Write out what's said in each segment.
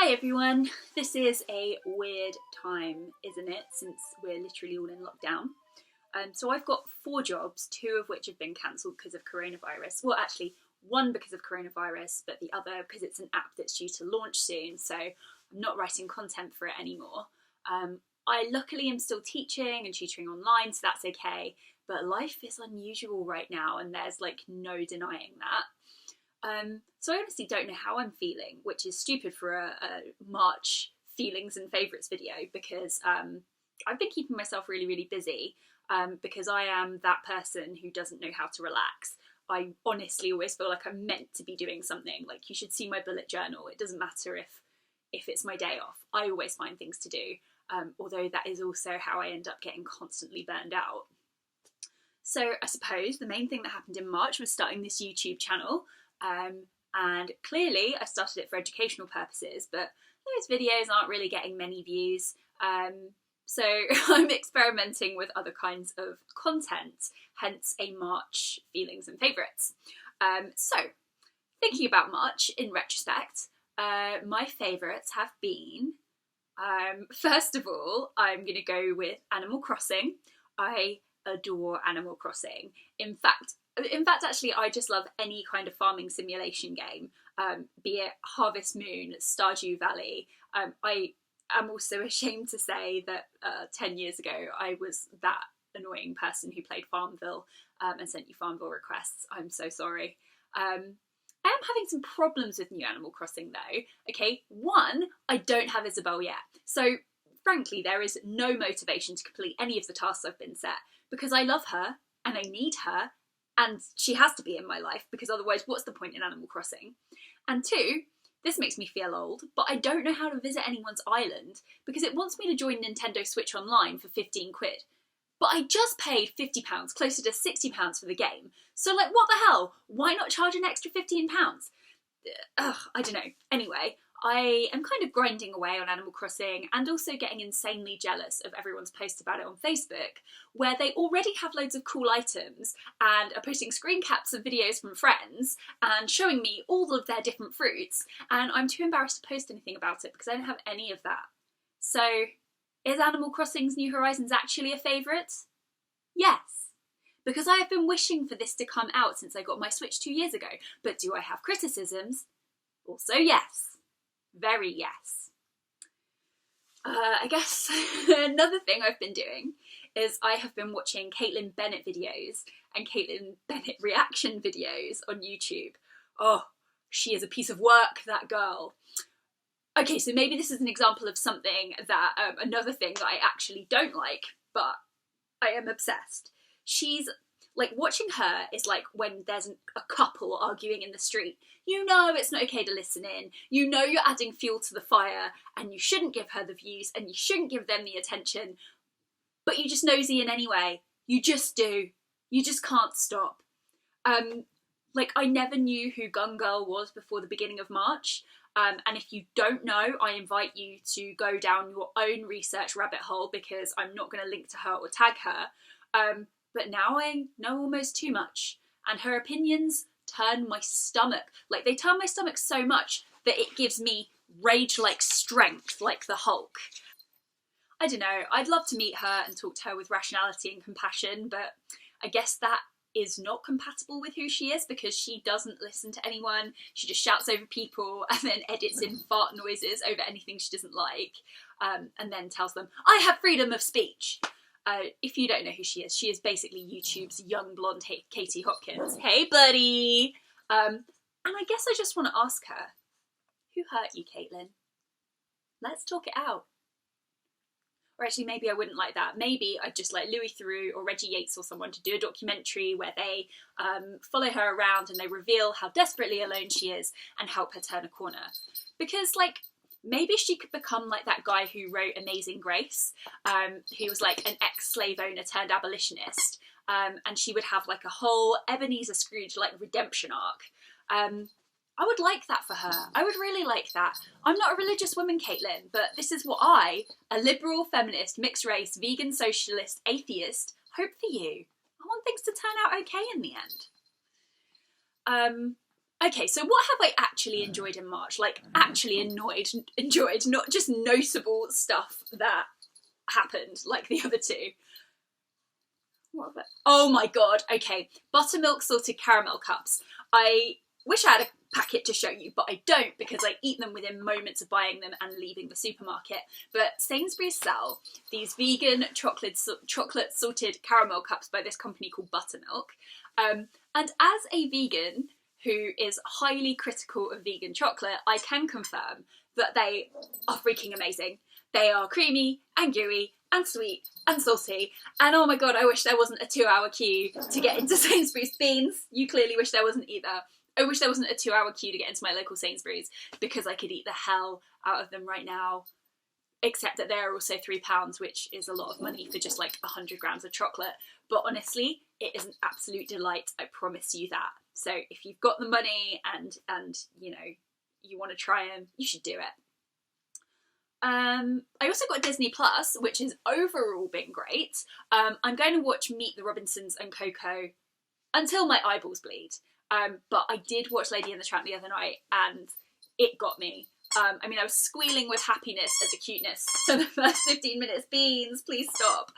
Hi everyone, this is a weird time, isn't it, since we're literally all in lockdown. So I've got 4 jobs, 2 of which have been cancelled because of coronavirus. Well, actually, one because of coronavirus, but the other because it's an app that's due to launch soon, so I'm not writing content for it anymore. I luckily am still teaching and tutoring online, so that's okay, but life is unusual right now and there's like no denying that. So I honestly don't know how I'm feeling, which is stupid for a March feelings and favourites video because I've been keeping myself really busy because I am that person who doesn't know how to relax. I honestly always feel like I'm meant to be doing something. Like, you should see my bullet journal. It doesn't matter if it's my day off. I always find things to do, although that is also how I end up getting constantly burned out. So I suppose the main thing that happened in March was starting this YouTube channel. And clearly I started it for educational purposes, but those videos aren't really getting many views. So I'm experimenting with other kinds of content, hence a March feelings and favourites. So thinking about March in retrospect, my favourites have been, first of all, I'm going to go with Animal Crossing. I adore Animal Crossing. In fact, actually, I just love any kind of farming simulation game, be it Harvest Moon, Stardew Valley. I am also ashamed to say that 10 years ago, I was that annoying person who played Farmville and sent you Farmville requests. I'm so sorry. I am having some problems with New Animal Crossing though. Okay, one, I don't have Isabelle yet. So frankly, there is no motivation to complete any of the tasks I've been set because I love her and I need her. And she has to be in my life because otherwise what's the point in Animal Crossing? And 2, this makes me feel old, but I don't know how to visit anyone's island because it wants me to join Nintendo Switch Online for 15 quid. But I just paid £50, closer to £60 for the game. So like, what the hell? Why not charge an extra £15? I don't know. Anyway, I am kind of grinding away on Animal Crossing and also getting insanely jealous of everyone's posts about it on Facebook, where they already have loads of cool items and are posting screen caps of videos from friends and showing me all of their different fruits, and I'm too embarrassed to post anything about it because I don't have any of that. So, is Animal Crossing's New Horizons actually a favourite? Yes. Because I have been wishing for this to come out since I got my Switch 2 years ago. But do I have criticisms? Also yes. Very yes. I guess another thing I've been doing is I have been watching Caitlin Bennet videos and Caitlin Bennet reaction videos on YouTube. Oh, she is a piece of work, that girl. Okay, so maybe this is an example of something that, another thing that I actually don't like, but I am obsessed. She's, like, watching her is like when there's a couple arguing in the street. You know it's not okay to listen in. You know you're adding fuel to the fire and you shouldn't give her the views and you shouldn't give them the attention. But you just nosy in anyway. You just do. You just can't stop. Like, I never knew who Gun Girl was before the beginning of March. And if you don't know, I invite you to go down your own research rabbit hole because I'm not going to link to her or tag her. But now I know almost too much. And her opinions turn my stomach. Like, they turn my stomach so much that it gives me rage-like strength, like the Hulk. I don't know, I'd love to meet her and talk to her with rationality and compassion, but I guess that is not compatible with who she is because she doesn't listen to anyone. She just shouts over people and then edits in fart noises over anything she doesn't like, and then tells them, I have freedom of speech. If you don't know who she is basically YouTube's young blonde Katie Hopkins. Hey, buddy! And I guess I just want to ask her, who hurt you, Caitlin? Let's talk it out. Or actually, maybe I wouldn't like that. Maybe I'd just like Louis Theroux or Reggie Yates or someone to do a documentary where they follow her around and they reveal how desperately alone she is and help her turn a corner. Because, like, maybe she could become like that guy who wrote Amazing Grace, who was like an ex-slave owner turned abolitionist, and she would have like a whole Ebenezer Scrooge like redemption arc. I would like that for her. I would really like that. I'm not a religious woman, Caitlin, but this is what I, a liberal, feminist, mixed race, vegan, socialist, atheist, hope for you. I want things to turn out okay in the end. Okay, so what have I actually enjoyed in March? Like, actually enjoyed, not just notable stuff that happened, like the other two. What of it? Oh my god, okay. Buttermilk salted caramel cups. I wish I had a packet to show you, but I don't, because I eat them within moments of buying them and leaving the supermarket. But Sainsbury's sell these vegan chocolate salted caramel cups by this company called Buttermilk. And as a vegan who is highly critical of vegan chocolate, I can confirm that they are freaking amazing. They are creamy and gooey and sweet and salty, and oh my god, I wish there wasn't a 2-hour queue to get into Sainsbury's. Beans, you clearly wish there wasn't either. I wish there wasn't a 2-hour queue to get into my local Sainsbury's, because I could eat the hell out of them right now, except that they're also £3, which is a lot of money for just like 100 grams of chocolate. But honestly, it is an absolute delight, I promise you that. So if you've got the money and you know, you want to try them, you should do it. I also got Disney Plus, which has overall been great. I'm going to watch Meet the Robinsons and Coco until my eyeballs bleed. But I did watch Lady and the Tramp the other night, and it got me. I mean, I was squealing with happiness at the cuteness for the first 15 minutes. Beans, please stop.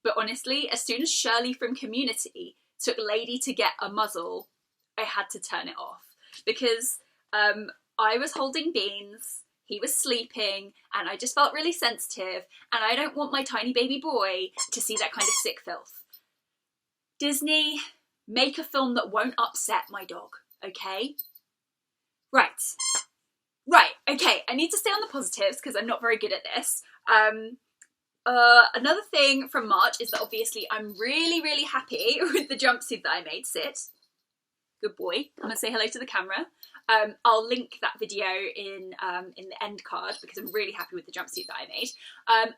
But honestly, as soon as Shirley from Community took Lady to get a muzzle, I had to turn it off. Because I was holding Beans, he was sleeping, and I just felt really sensitive, and I don't want my tiny baby boy to see that kind of sick filth. Disney, make a film that won't upset my dog, okay? Right, okay, I need to stay on the positives because I'm not very good at this. Another thing from March is that obviously I'm really, really happy with the jumpsuit that I made. Sit. Good boy. I'm going to say hello to the camera. I'll link that video in the end card because I'm really happy with the jumpsuit that I made.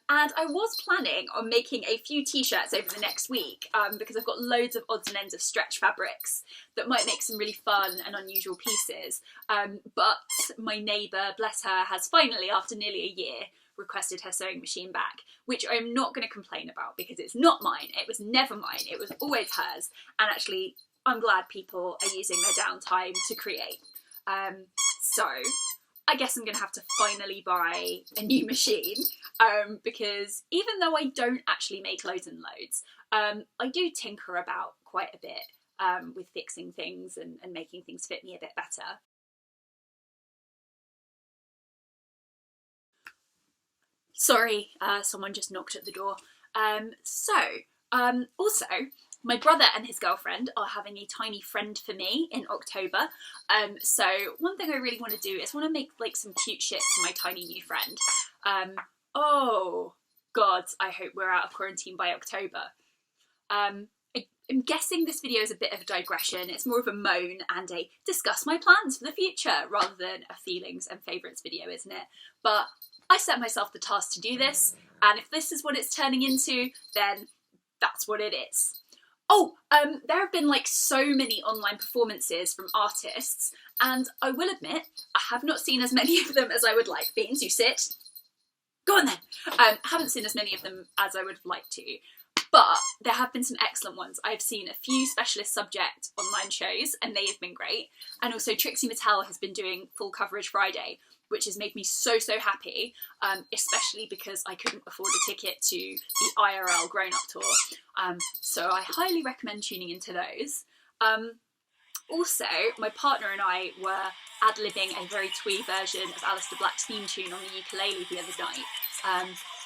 And I was planning on making a few t-shirts over the next week because I've got loads of odds and ends of stretch fabrics that might make some really fun and unusual pieces. But my neighbour, bless her, has finally, after nearly a year, requested her sewing machine back, which I'm not going to complain about because it's not mine. It was never mine. It was always hers. And actually, I'm glad people are using their downtime to create. So I guess I'm going to have to finally buy a new machine because even though I don't actually make loads and loads, I do tinker about quite a bit with fixing things and making things fit me a bit better. Sorry, someone just knocked at the door. Also, my brother and his girlfriend are having a tiny friend for me in October. So one thing I really want to do is want to make like some cute shit for my tiny new friend. Oh God, I hope we're out of quarantine by October. I'm guessing this video is a bit of a digression. It's more of a moan and a discuss my plans for the future rather than a feelings and favourites video, isn't it? But I set myself the task to do this, and if this is what it's turning into, then that's what it is. Oh, there have been like so many online performances from artists, and I will admit, I have not seen as many of them as I would like. Beans, you sit. Go on then. I haven't seen as many of them as I would like to, but there have been some excellent ones. I've seen a few specialist subject online shows, and they have been great. And also Trixie Mattel has been doing Full Coverage Friday, which has made me so happy, especially because I couldn't afford a ticket to the IRL Grown Up Tour. So I highly recommend tuning into those. Also, my partner and I were ad-libbing a very twee version of Alistair Black's theme tune on the ukulele the other night,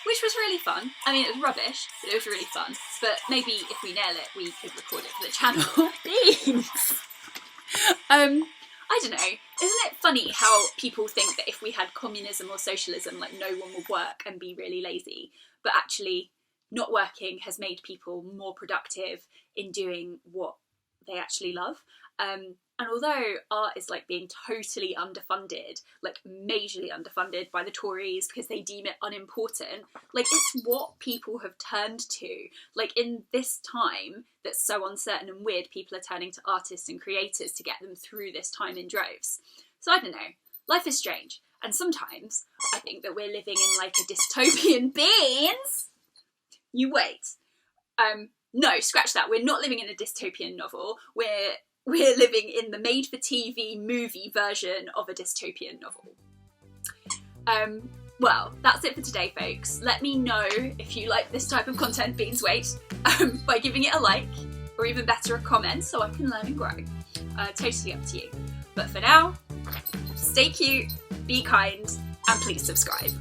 which was really fun. I mean, it was rubbish, but it was really fun. But maybe if we nail it, we could record it for the channel. Beans! I don't know, isn't it funny how people think that if we had communism or socialism, like no one would work and be really lazy, but actually not working has made people more productive in doing what they actually love. And although art is like being totally underfunded, like majorly underfunded by the Tories because they deem it unimportant, like it's what people have turned to. Like in this time that's so uncertain and weird, people are turning to artists and creators to get them through this time in droves. So I don't know, life is strange. And sometimes I think that we're living in like a dystopian. Beans! You wait. No, scratch that. We're not living in a dystopian novel. We're we're living in the made-for-TV movie version of a dystopian novel. Well, that's it for today, folks. Let me know if you like this type of content, Beans Wait, by giving it a like, or even better, a comment, so I can learn and grow. Totally up to you. But for now, stay cute, be kind, and please subscribe.